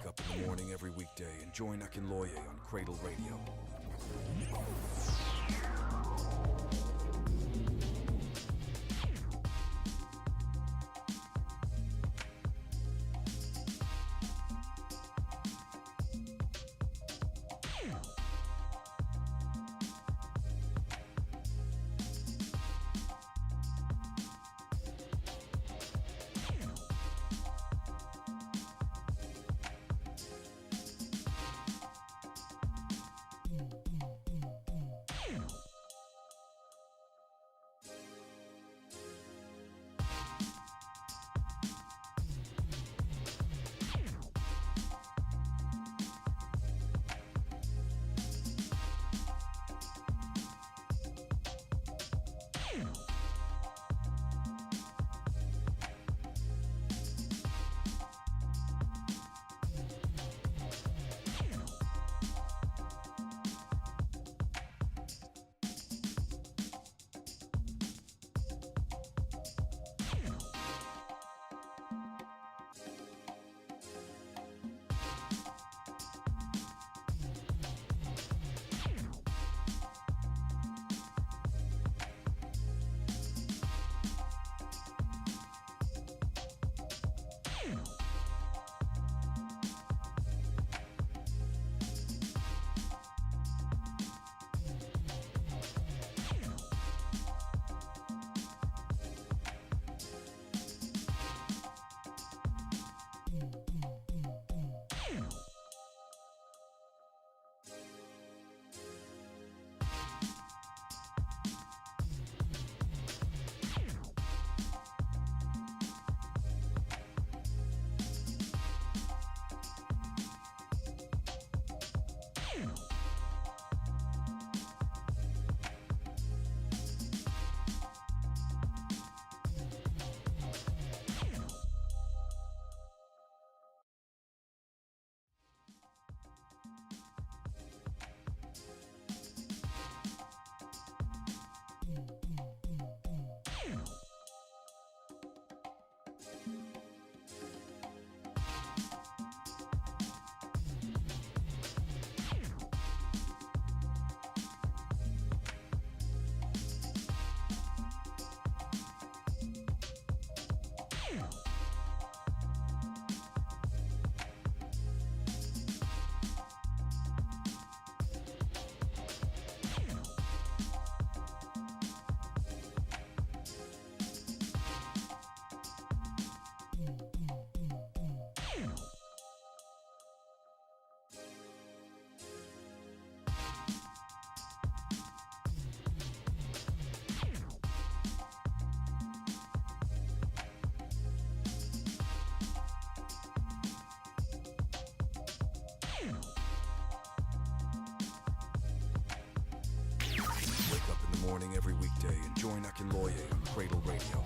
Wake up in the morning every weekday and join Akinloye on CradleRadio. Morning every weekday and join Akinloye on CradleRadio.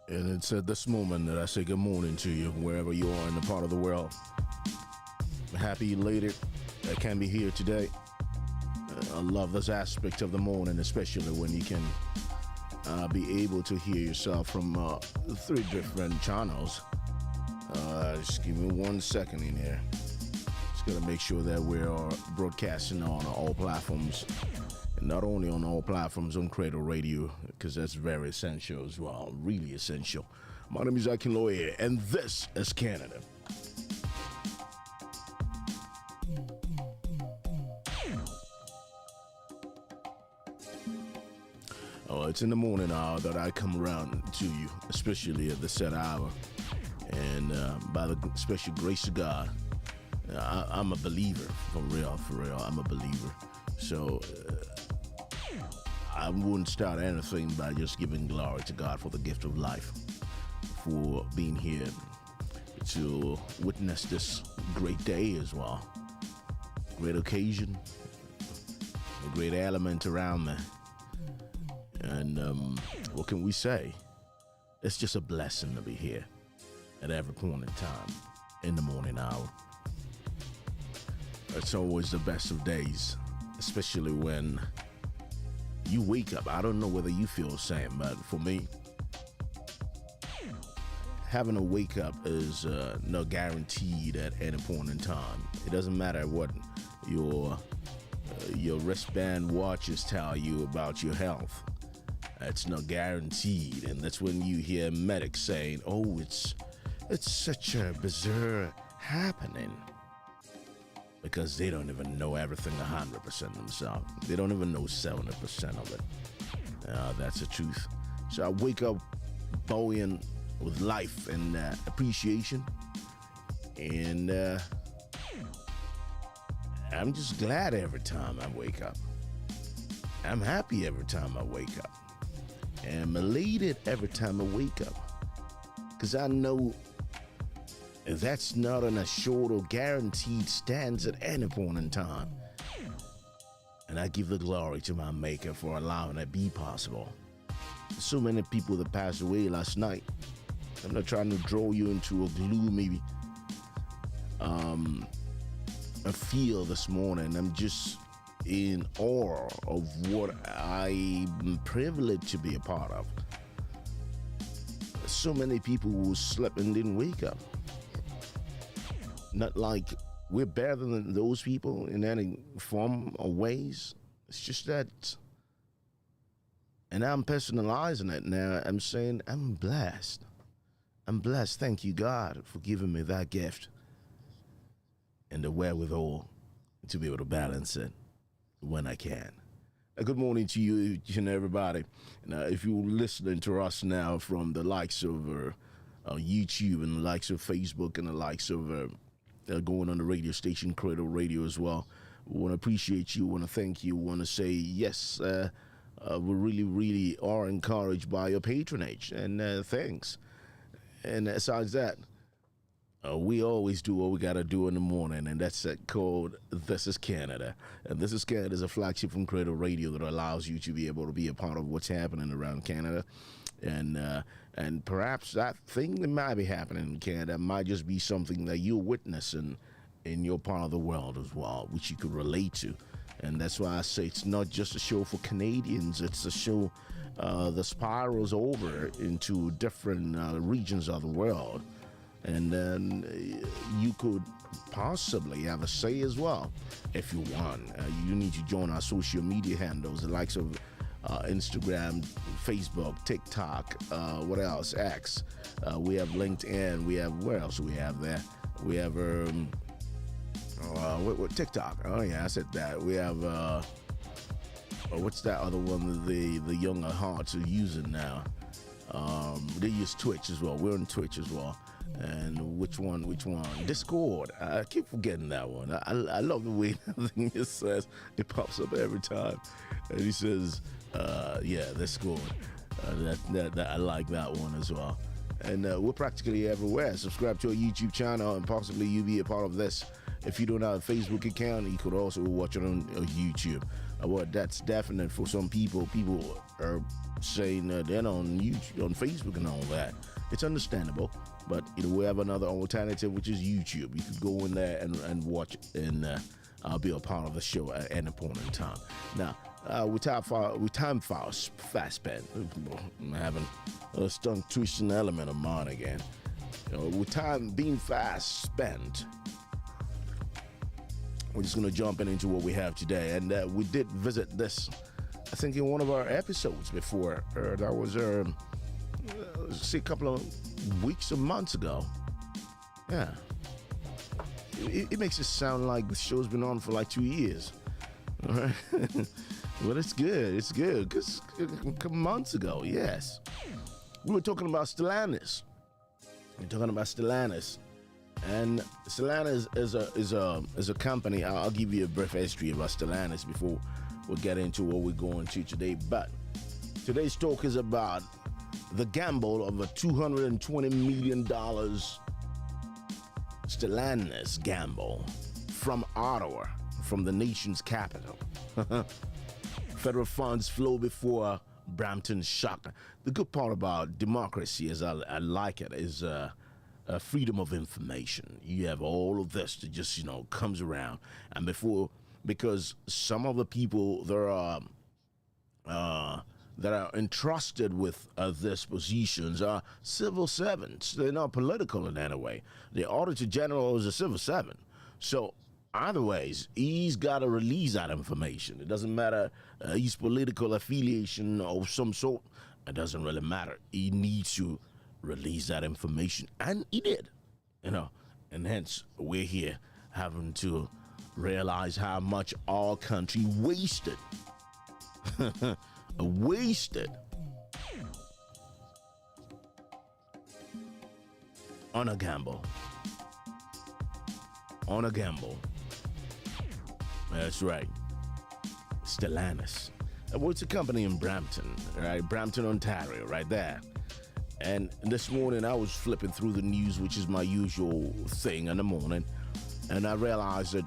And it's at this moment that I say good morning to you, wherever you are in the part of the world. I'm happy you later that can be here today. I love this aspect of the morning, especially when you can be able to hear yourself from 3 different channels. Just give me 1 second in here. Just gotta make sure that we are broadcasting on all platforms. And not only on all platforms on CradleRadio, because that's very essential as well, really essential. My name is OTTAWA'S, and this is Canada. Oh, it's in the morning hour that I come around to you, especially at the set hour. And by the special grace of God, I'm a believer, for real, I'm a believer. So I wouldn't start anything by just giving glory to God for the gift of life, for being here to witness this great day as well. Great occasion, a great element around me. And what can we say? It's just a blessing to be here at every point in time in the morning hour. It's always the best of days, especially when you wake up. I don't know whether you feel the same, but for me, having a wake up is not guaranteed at any point in time. It doesn't matter what your wristband watches tell you about your health. It's not guaranteed, and that's when you hear medics saying, "Oh, it's such a bizarre happening," because they don't even know everything 100% themselves. They don't even know 70% of it. That's the truth. So I wake up buoyant with life and appreciation, and I'm just glad every time I wake up. I'm happy every time I wake up. And I'm elated every time I wake up, because I know that's not an assured or guaranteed stance at any point in time. And I give the glory to my Maker for allowing it be possible. So many people that passed away last night. I'm not trying to draw you into a gloomy a feel this morning. I'm just in awe of what I'm privileged to be a part of. So many people who slept and didn't wake up. Not like we're better than those people in any form or ways. It's just that, and I'm personalizing it now. I'm saying I'm blessed. I'm blessed. Thank you, God, for giving me that gift and the wherewithal to be able to balance it when I can. Good morning to you and everybody. Now, if you're listening to us now from the likes of YouTube and the likes of Facebook and the likes of going on the radio station CradleRadio as well, we want to appreciate you, want to thank you, want to say yes, we really are encouraged by your patronage, and thanks. And besides that, we always do what we got to do in the morning, and that's called This is Canada. And This is Canada is a flagship from CradleRadio that allows you to be able to be a part of what's happening around Canada. And perhaps that thing that might be happening in Canada might just be something that you're witnessing in your part of the world as well, which you could relate to. And that's why I say it's not just a show for Canadians. It's a show that spirals over into different regions of the world. And then you could possibly have a say as well if you want. You need to join our social media handles, the likes of Instagram, Facebook, TikTok, what else? X. We have LinkedIn. We have, where else do we have there? We have what TikTok. Oh yeah, I said that. We have what's that other one that the younger hearts are using now? They use Twitch as well. We're on Twitch as well. And which one? Discord. I keep forgetting that one. I love the way that thing just says. It pops up every time, and he says, "Yeah, Discord." That I like that one as well. And we're practically everywhere. Subscribe to our YouTube channel, and possibly you'll be a part of this. If you don't have a Facebook account, you could also watch it on YouTube. Well, that's definite for some people. People are saying they're on YouTube, on Facebook, and all that. It's understandable, but we have another alternative, which is YouTube. You could go in there and watch it, and I'll be a part of the show at any point in time. Now, with time for our fast spent. I'm having a tongue twisting element of mine again. With time being fast spent, we're just going to jump into what we have today. And we did visit this, I think, in one of our episodes before. That was, a couple of weeks or months ago. Yeah. It makes it sound like the show's been on for like 2 years. All right. Well, it's good. It's good. Because a couple months ago, yes. We were talking about Stellantis. And Stellantis is a company. I'll give you a brief history about Stellantis before we get into what we're going to today. But today's talk is about the gamble of a $220 million Stellantis gamble from Ottawa, from the nation's capital. Federal funds flow before BRAMPTON shock. The good part about democracy, as I like it, is freedom of information. You have all of this that just, comes around. And because some of the people that are entrusted with these positions are civil servants. They're not political in any way. The Auditor General is a civil servant. So either ways, he's got to release that information. It doesn't matter his political affiliation of some sort. It doesn't really matter. He needs to release that information, and he did, and hence we're here having to realize how much our country wasted on a gamble. That's right. Stellantis. Well, it's a company in Brampton, right? Brampton, Ontario, right there. And this morning I was flipping through the news, which is my usual thing in the morning, and I realized that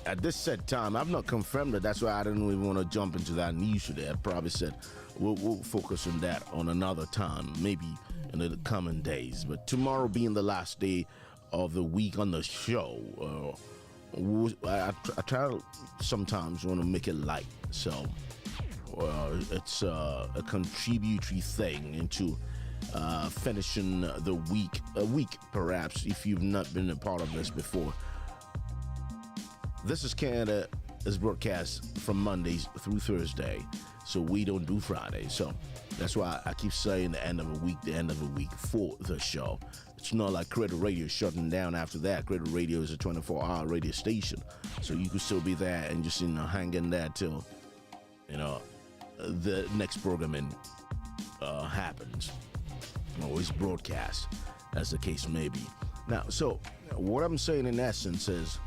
at this set time, I've not confirmed it. That's why I didn't even want to jump into that news today. I probably said we'll focus on that on another time, maybe in the coming days. But tomorrow being the last day of the week on the show, I try to sometimes want to make it light. So it's a contributory thing into finishing the week, a week perhaps, if you've not been a part of this before. This is Canada is broadcast from Mondays through Thursday, so we don't do Fridays. So that's why I keep saying the end of a week for the show. It's not like CradleRadio shutting down after that. CradleRadio is a 24-hour radio station, so you can still be there and just hang in there till the next programming happens or is broadcast, as the case may be. Now, so what I'm saying in essence is,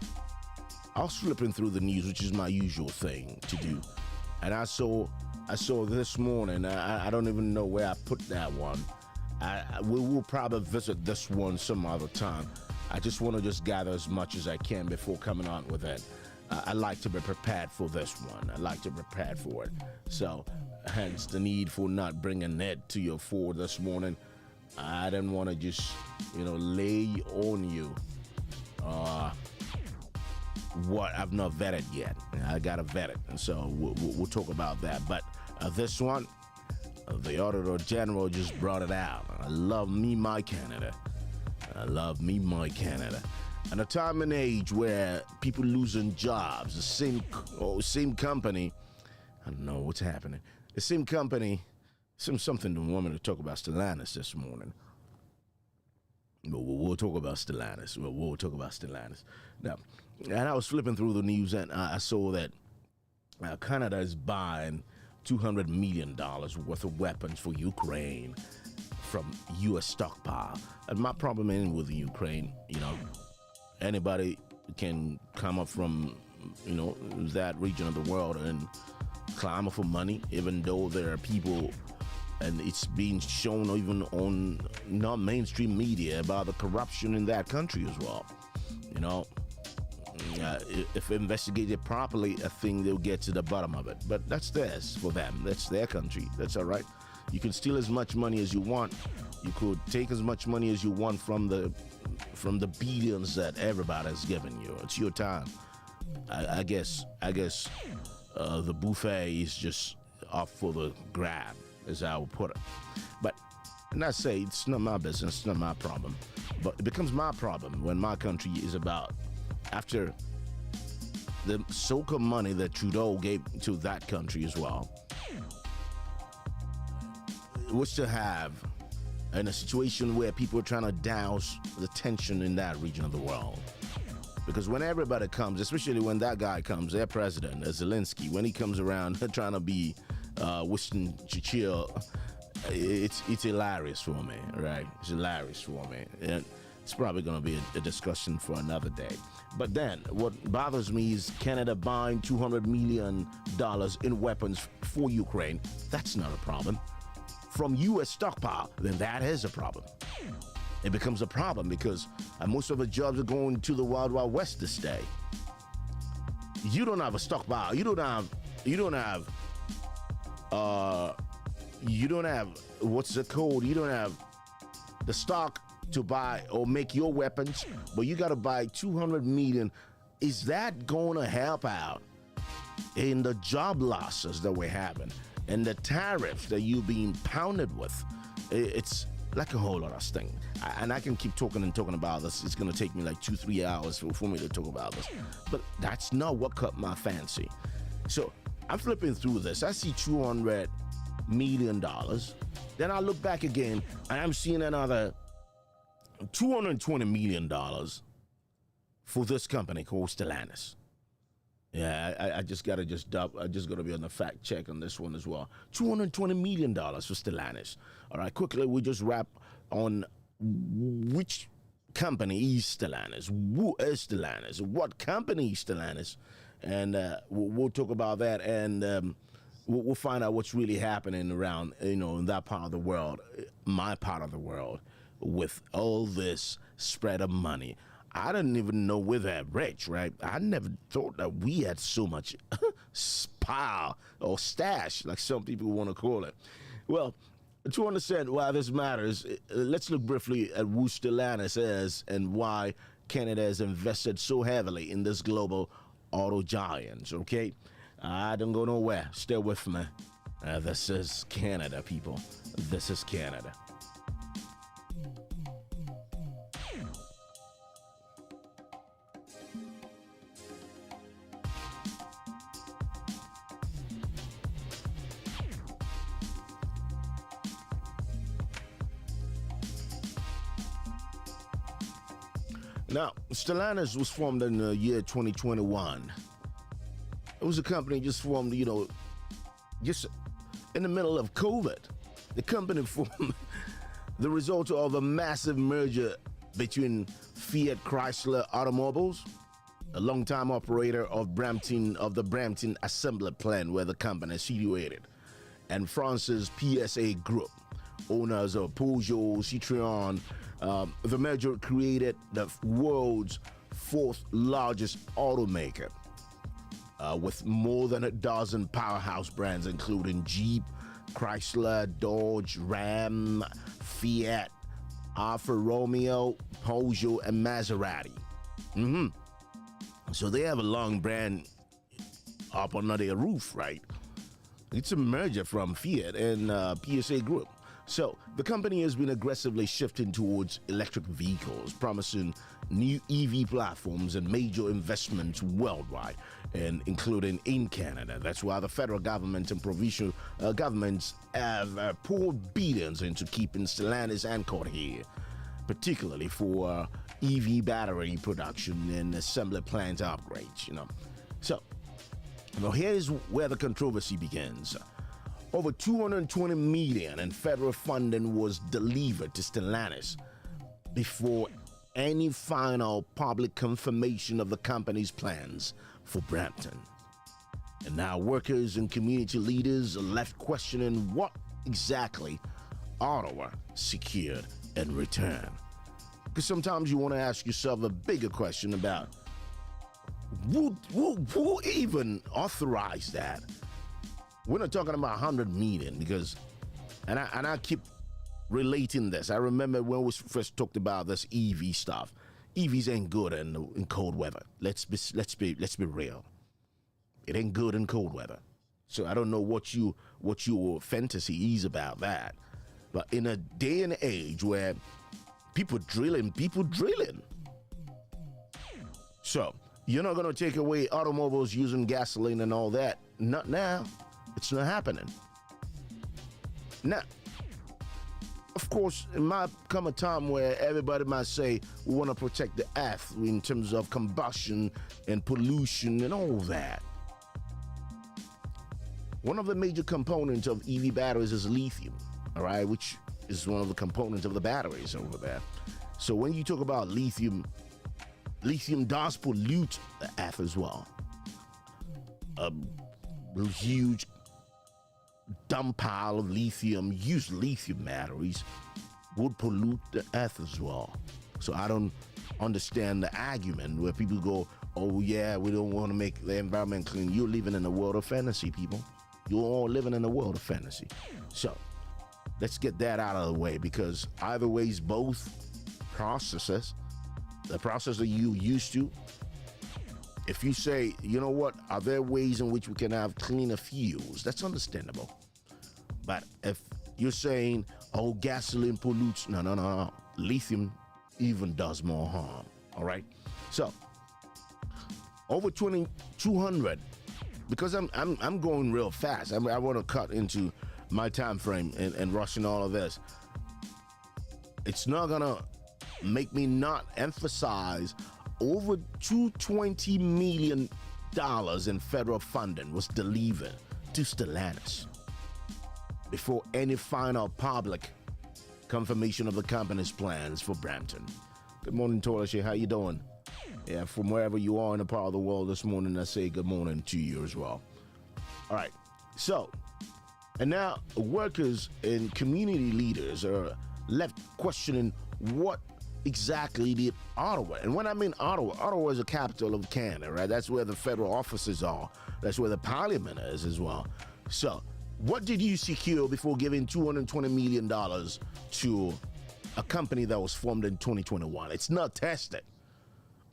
I was flipping through the news, which is my usual thing to do, and I saw this morning. I don't even know where I put that one. We will probably visit this one some other time. I just want to gather as much as I can before coming on with it. I like to be prepared for this one. I like to be prepared for it. So, hence the need for not bringing it to your fore this morning. I didn't want to just, lay on you what I've not vetted yet. I gotta vet it, and so we'll talk about that. But this one, the Auditor General just brought it out. I love me my Canada. I love me my Canada. At a time and age where people losing jobs, the same company, I don't know what's happening. The same company, something to want me to talk about Stellantis this morning. But we'll talk about Stellantis. We'll talk about Stellantis. Now, and I was flipping through the news and I saw that Canada is buying $200 million worth of weapons for Ukraine from U.S. stockpile. And my problem ain't with Ukraine, anybody can come up from, that region of the world and clamor for money, even though there are people, and it's being shown even on non-mainstream media about the corruption in that country as well. If investigated properly, I think they'll get to the bottom of it. But that's theirs for them. That's their country. That's all right. You can steal as much money as you want. You could take as much money as you want from the billions that everybody's given you. It's your time. I guess the buffet is just off for the grab, as I would put it. But and I say it's not my business, it's not my problem. But it becomes my problem when my country is about, after the so-called money that Trudeau gave to that country as well, was to have in a situation where people are trying to douse the tension in that region of the world. Because when everybody comes, especially when that guy comes, their president, Zelensky, when he comes around trying to be Winston Churchill, it's hilarious for me, right? It's hilarious for me. And it's probably going to be a discussion for another day. But then, what bothers me is Canada buying $200 million in weapons for Ukraine. That's not a problem. From U.S. stockpile, then that is a problem. It becomes a problem because most of the jobs are going to the Wild Wild West this day. You don't have a stockpile. You don't have what's the code? You don't have the stock to buy or make your weapons, but you got to buy 200 million. Is that going to help out in the job losses that we're having and the tariffs that you're being pounded with? It's like a whole lot of things. And I can keep talking about this. It's going to take me like 2-3 hours for me to talk about this. But that's not what caught my fancy. So I'm flipping through this. I see $200 million. Then I look back again and I'm seeing another $220 million for this company called Stellantis. Yeah, I just gotta be on the fact check on this one as well. $220 million for Stellantis. All right, quickly, we just wrap on which company is Stellantis, who is Stellantis, what company is Stellantis, and we'll talk about that, and we'll find out what's really happening around, in that part of the world, my part of the world, with all this spread of money. I didn't even know we're that rich, right? I never thought that we had so much pile or stash, like some people want to call it. Well, to understand why this matters, let's look briefly at who Stellantis is and why Canada has invested so heavily in this global auto giants, okay? I don't go nowhere. Stay with me. This is Canada, people. This is Canada. Now, Stellantis was formed in the year 2021. It was a company just formed, just in the middle of COVID. The company formed the result of a massive merger between Fiat Chrysler Automobiles, a longtime operator of the Brampton assembly plant where the company is situated, and France's PSA Group, owners of Peugeot, Citroën. The merger created the world's fourth largest automaker, with more than a dozen powerhouse brands, including Jeep, Chrysler, Dodge, Ram, Fiat, Alfa Romeo, Peugeot, and Maserati. So they have a long brand up under their roof, right? It's a merger from Fiat and PSA Group. So the company has been aggressively shifting towards electric vehicles, promising new EV platforms and major investments worldwide, and including in Canada. That's why the federal government and provincial governments have poured billions into keeping Stellantis anchored here, particularly for EV battery production and assembly plant upgrades, So, here's where the controversy begins. Over $220 million in federal funding was delivered to Stellantis before any final public confirmation of the company's plans for Brampton. And now workers and community leaders are left questioning what exactly Ottawa secured in return. Because sometimes you want to ask yourself a bigger question about who even authorized that? We're not talking about 100 million because, and I keep relating this. I remember when we first talked about this EV stuff. EVs ain't good in cold weather. Let's be real. It ain't good in cold weather. So I don't know what your fantasy is about that. But in a day and age where people drilling. So you're not gonna take away automobiles using gasoline and all that. Not now. It's not happening. Now, of course, it might come a time where everybody might say we want to protect the earth in terms of combustion and pollution and all that. One of the major components of EV batteries is lithium, all right, which is one of the components of the batteries over there. So when you talk about lithium does pollute the earth as well. A huge dump pile of used lithium batteries would pollute the earth as well. So I don't understand the argument where people go, oh yeah, we don't want to make the environment clean. You're living in a world of fantasy, people. You're all living in a world of fantasy. So let's get that out of the way, because either ways, both processes, the process that you used to, if you say, you know what, are there ways in which we can have cleaner fuels? That's understandable. But if you're saying, oh, gasoline pollutes, no. Lithium even does more harm, all right? So, over 2,200, because I'm going real fast. I want to cut into my time frame and rushing all of this. It's not going to make me not emphasize over $220 million in federal funding was delivered to Stellantis before any final public confirmation of the company's plans for Brampton. Good morning, Tolashe. How you doing? Yeah, from wherever you are in a part of the world this morning, I say good morning to you as well. All right. So, and now workers and community leaders are left questioning what exactly did Ottawa, and when I mean Ottawa is the capital of Canada, right? That's where the federal offices are. That's where the parliament is as well. So what did you secure before giving $220 million to a company that was formed in 2021? It's not tested.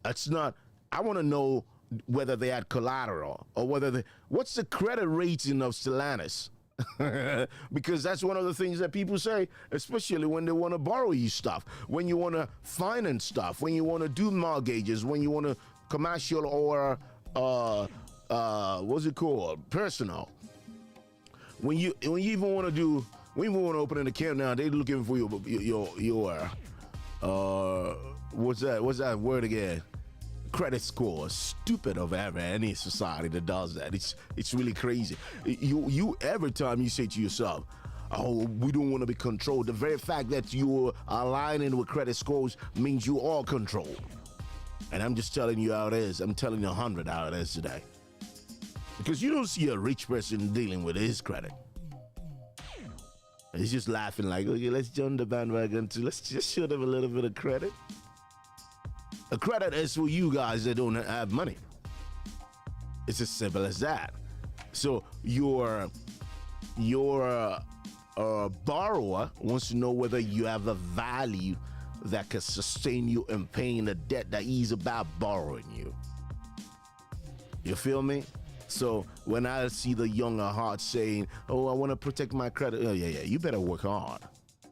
It's not, I want to know whether they had collateral or whether what's the credit rating of Stellantis? Because that's one of the things that people say, especially when they want to borrow you stuff, when you want to finance stuff, when you want to do mortgages, when you want to commercial or what's it called, personal. When you even want to do, when you want to open an account now, they're looking for your what's that word again? Credit score. Stupid of any society that does that. It's really crazy. You every time you say to yourself, oh, we don't want to be controlled, the very fact that you're aligning with credit scores means you are controlled. And I'm just telling you how it is. I'm telling you 100 how it is today. Because you don't see a rich person dealing with his credit. He's just laughing like, okay, let's join the bandwagon too. Let's just show them a little bit of credit. A credit is for you guys that don't have money. It's as simple as that. So your borrower wants to know whether you have a value that can sustain you in paying the debt that he's about borrowing you. You feel me? So when I see the young at heart saying, oh, I want to protect my credit, oh, yeah, you better work hard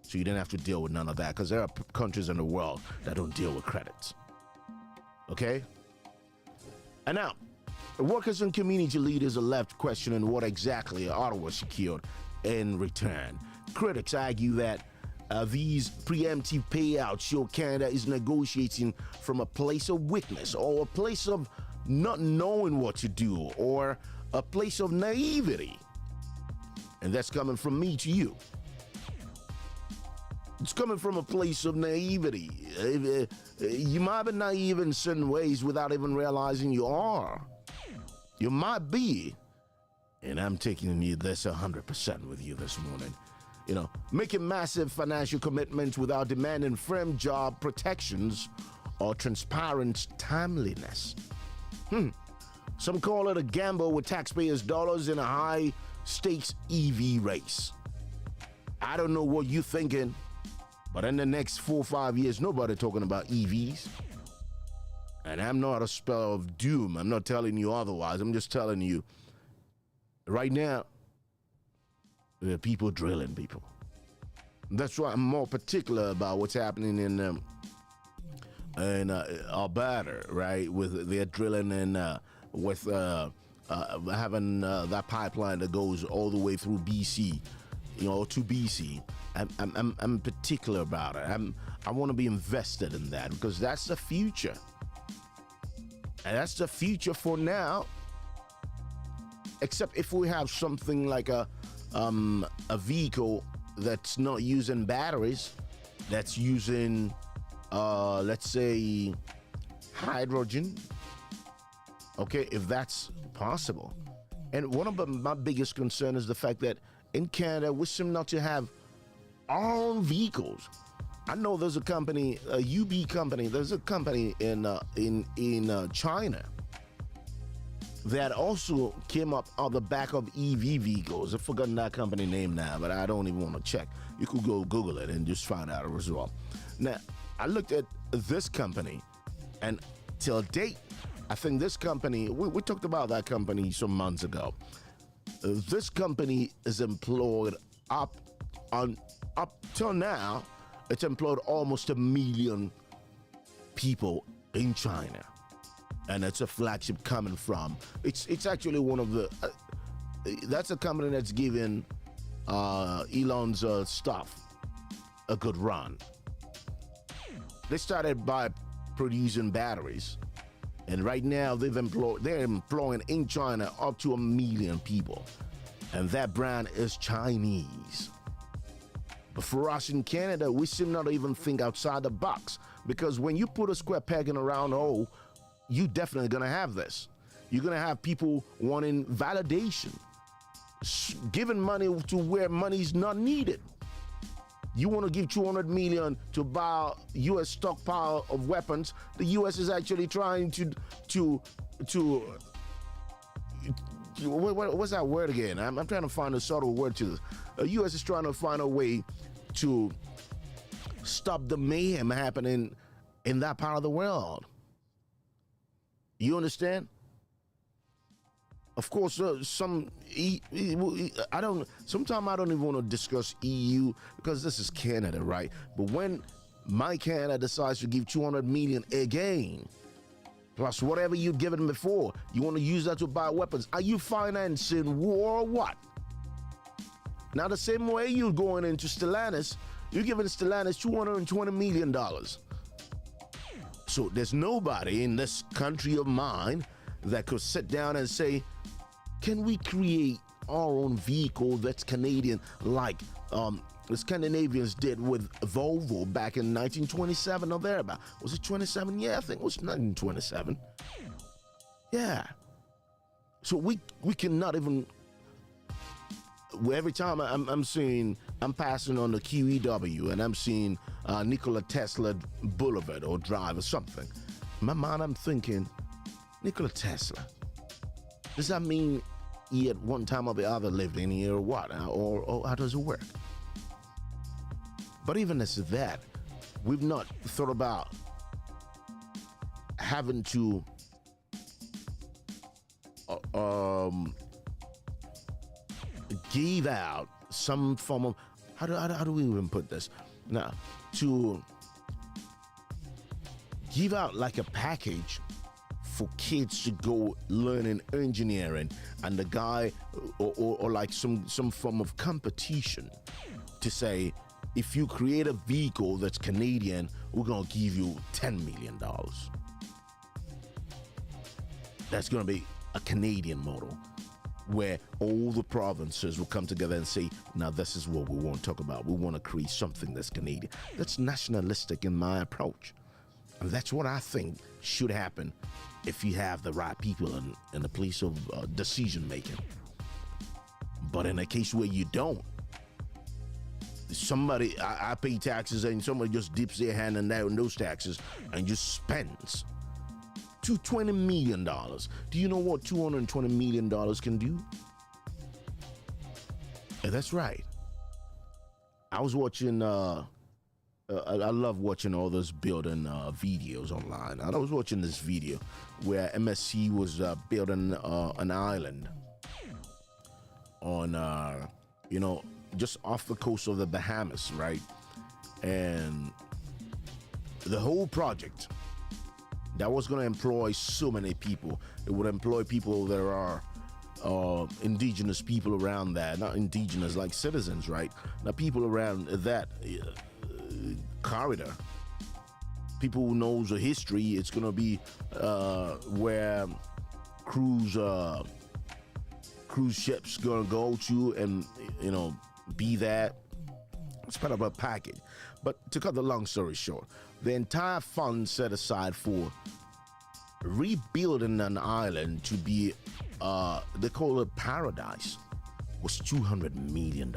so you don't have to deal with none of that, because there are countries in the world that don't deal with credits. Okay? And now, workers and community leaders are left questioning what exactly Ottawa secured in return. Critics argue that these preemptive payouts show Canada is negotiating from a place of weakness, or a place of not knowing what to do, or a place of naivety. And that's coming from me to you. It's coming from a place of naivety. You might be naive in certain ways without even realizing you are. You might be, and I'm taking this 100% with you this morning. You know, making massive financial commitments without demanding firm job protections or transparent timeliness. Some call it a gamble with taxpayers' dollars in a high-stakes EV race. I don't know what you're thinking, but in the next 4 or 5 years, nobody talking about EVs. And I'm not a spell of doom. I'm not telling you otherwise. I'm just telling you, right now, there are people drilling people. That's why I'm more particular about what's happening in Alberta, right? With their drilling and with having that pipeline that goes all the way through BC, to BC. I'm particular about it. I want to be invested in that, because that's the future, and that's the future for now. Except if we have something like a vehicle that's not using batteries, that's using let's say hydrogen, okay, if that's possible. And one of my biggest concern is the fact that in Canada we seem not to have our own vehicles. I know there's a company, a UB company, there's a company in China that also came up on the back of EV vehicles. I've forgotten that company name now, but I don't even want to check. You could go Google it and just find out as well. Now, I looked at this company, and till date, I think this company, we talked about that company some months ago. This company is employed up till now, it's employed almost 1 million people in China. And it's a flagship coming from. It's actually one of the. That's a company that's giving Elon's stuff a good run. They started by producing batteries, and right now they're employing in China up to 1 million people, and that brand is Chinese. But for us in Canada, we seem not to even think outside the box, because when you put a square peg in a round hole, you definitely gonna have this. You're gonna have people wanting validation, giving money to where money's not needed. You want to give $200 million to buy U.S. stockpile of weapons. The U.S. is actually trying to what's that word again? I'm trying to find a subtle word to this. The U.S. is trying to find a way to stop the mayhem happening in that part of the world. You understand? Of course, sometimes I don't even want to discuss EU, because this is Canada, right? But when my Canada decides to give $200 million again, plus whatever you've given before, you want to use that to buy weapons, are you financing war or what? Now, the same way you're going into Stellantis, you're giving Stellantis $220 million. So there's nobody in this country of mine that could sit down and say, can we create our own vehicle that's Canadian, like the Scandinavians did with Volvo back in 1927 or thereabout? Was it 27? Yeah, I think it was 1927. Yeah. So we cannot even. Every time I'm passing on the QEW and I'm seeing Nikola Tesla Boulevard or Drive or something, in my mind I'm thinking, Nikola Tesla, does that mean he at one time or the other lived in here or what? Or how does it work? But even as that, we've not thought about having to give out some form of how do we even put this now, to give out like a package for kids to go learning engineering, and the guy or like some form of competition to say, if you create a vehicle that's Canadian, we're gonna give you $10 million. That's gonna be a Canadian model where all the provinces will come together and say, now this is what we want to talk about. We want to create something that's Canadian. That's nationalistic in my approach. And that's what I think should happen if you have the right people in the place of decision making. But in a case where you don't, somebody, I pay taxes and somebody just dips their hand in those taxes and just spends $220 million. Do you know what $220 million can do? That's right. I was watching, I love watching all those building videos online. I was watching this video where MSC was building an island on, just off the coast of the Bahamas, right? And the whole project, that was going to employ so many people. It would employ people that are indigenous people around that, not indigenous, like citizens, right? Now, people around that corridor, people who knows the history. It's going to be where cruise ships going to go to and, be that. It's part of a package. But to cut the long story short, the entire fund set aside for rebuilding an island to be, they call it paradise, was $200 million.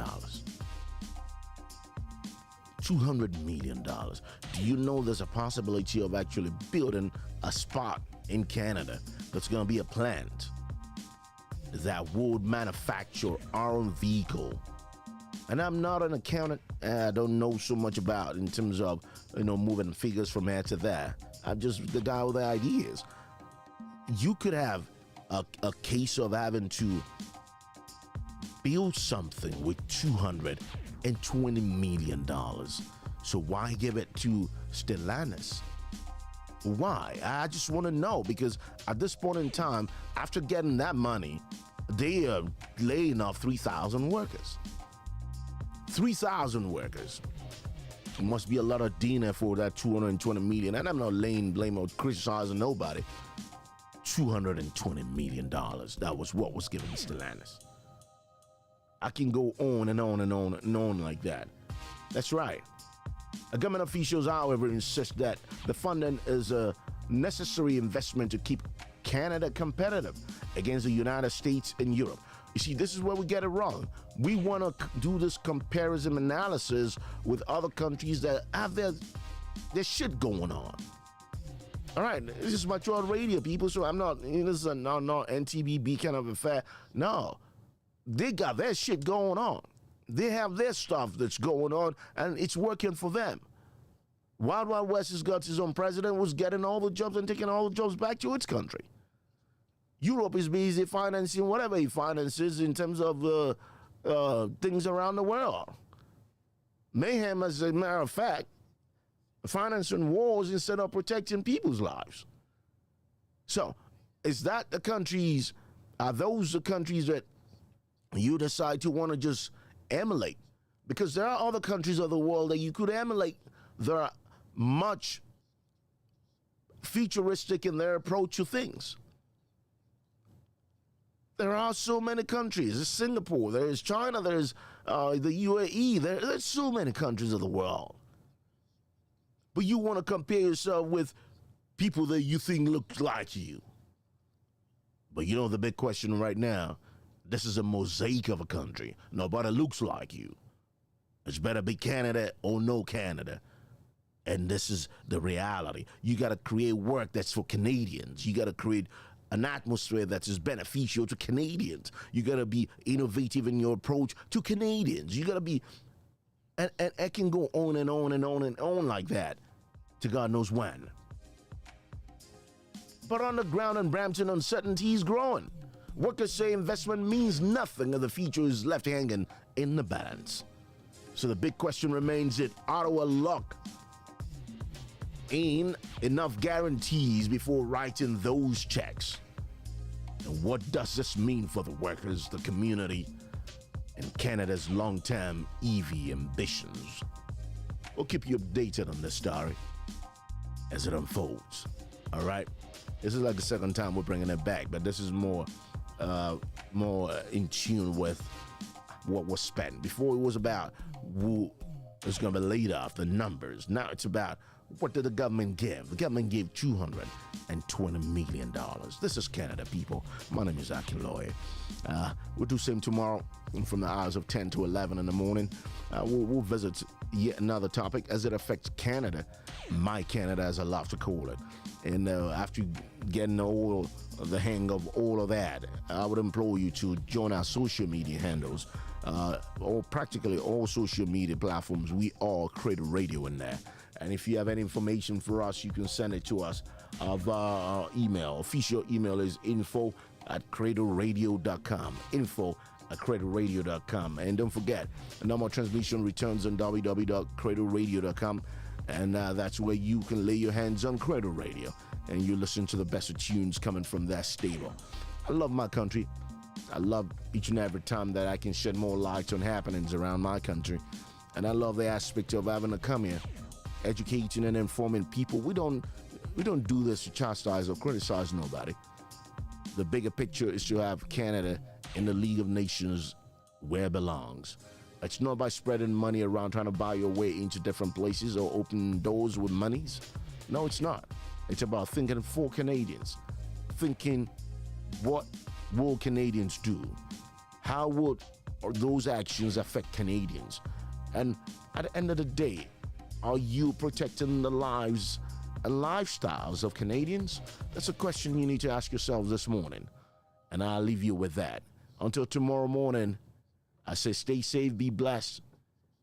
$200 million. Do you know there's a possibility of actually building a spot in Canada that's going to be a plant that would manufacture our own vehicle? And I'm not an accountant. I don't know so much about in terms of, moving figures from here to there. I'm just the guy with the ideas. You could have a case of having to build something with $220 million. So why give it to Stellantis? Why? I just want to know, because at this point in time, after getting that money, they are laying off 3,000 workers. 3,000 workers. It must be a lot of dinner for that $220 million. And I'm not laying blame or criticizing nobody. $220 million. That was what was given to Stellantis. I can go on and on and on and on like that. That's right. Government officials, however, insist that the funding is a necessary investment to keep Canada competitive against the United States and Europe. You see, this is where we get it wrong. We want to do this comparison analysis with other countries that have their shit going on. All right, this is my CradleRadio, people, so I'm not, this is a not NTBB kind of affair. No, they got their shit going on. They have their stuff that's going on, and it's working for them. Wild Wild West has got his own president, was getting all the jobs and taking all the jobs back to its country. Europe is busy financing whatever he finances in terms of things around the world. Mayhem, as a matter of fact, financing wars instead of protecting people's lives. So, is that the countries, are those the countries that you decide to want to just emulate? Because there are other countries of the world that you could emulate. They're much futuristic in their approach to things. There are so many countries. There's Singapore, there's China, there's the UAE. There's so many countries of the world. But you want to compare yourself with people that you think look like you. But the big question right now, this is a mosaic of a country. Nobody looks like you. It's better be Canada or no Canada. And this is the reality. You got to create work that's for Canadians. You got to create an atmosphere that is beneficial to Canadians. You got to be innovative in your approach to Canadians. You got to be, and it can go on and on and on and on like that. to God knows when. But on the ground in Brampton, uncertainty is growing. Workers say investment means nothing and the future is left hanging in the balance. So the big question remains, did Ottawa lock in enough guarantees before writing those checks? And what does this mean for the workers, the community, and Canada's long-term EV ambitions? We'll keep you updated on this story as it unfolds. All right? This is like the second time we're bringing it back, but this is more in tune with what was spent. Before it was about who is going to be laid off, the numbers. Now it's about what did the government give? The government gave $220 million. This is Canada, people. My name is Akin Lawyer. We'll do same tomorrow from the hours of 10 to 11 in the morning. We'll visit yet another topic as it affects Canada. My Canada, as I love to call it. And after getting all the hang of all of that, I would implore you to join our social media handles. Or practically all social media platforms. We are Cradle Radio in there. And if you have any information for us, you can send it to us via our email. Official email is info@cradleradio.com. info@cradleradio.com. And don't forget, the normal transmission returns on www.cradleradio.com. And that's where you can lay your hands on Cradle Radio. And you listen to the best of tunes coming from that stable. I love my country. I love each and every time that I can shed more light on happenings around my country. And I love the aspect of having to come here, educating and informing people. We don't do this to chastise or criticize nobody. The bigger picture is to have Canada in the League of Nations where it belongs. It's not by spreading money around trying to buy your way into different places or open doors with monies. No, it's not. It's about thinking for Canadians. Thinking, what will Canadians do? How would those actions affect Canadians? And at the end of the day, are you protecting the lives and lifestyles of Canadians? That's a question you need to ask yourselves this morning. And I'll leave you with that. Until tomorrow morning, I say stay safe, be blessed.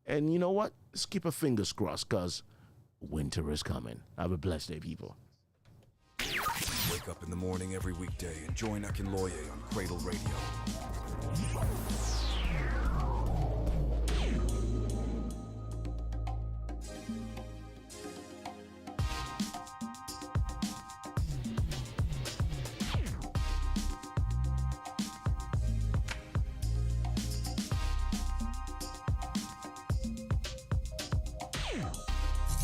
And you know what? Let's keep our fingers crossed because winter is coming. Have a blessed day, people. Wake up in the morning every weekday and join Akin Lawyer on Cradle Radio.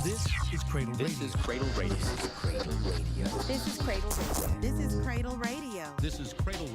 This is Cradle Radio. This is Cradle Radio. This is Cradle Radio. This is Cradle Radio. This is Cradle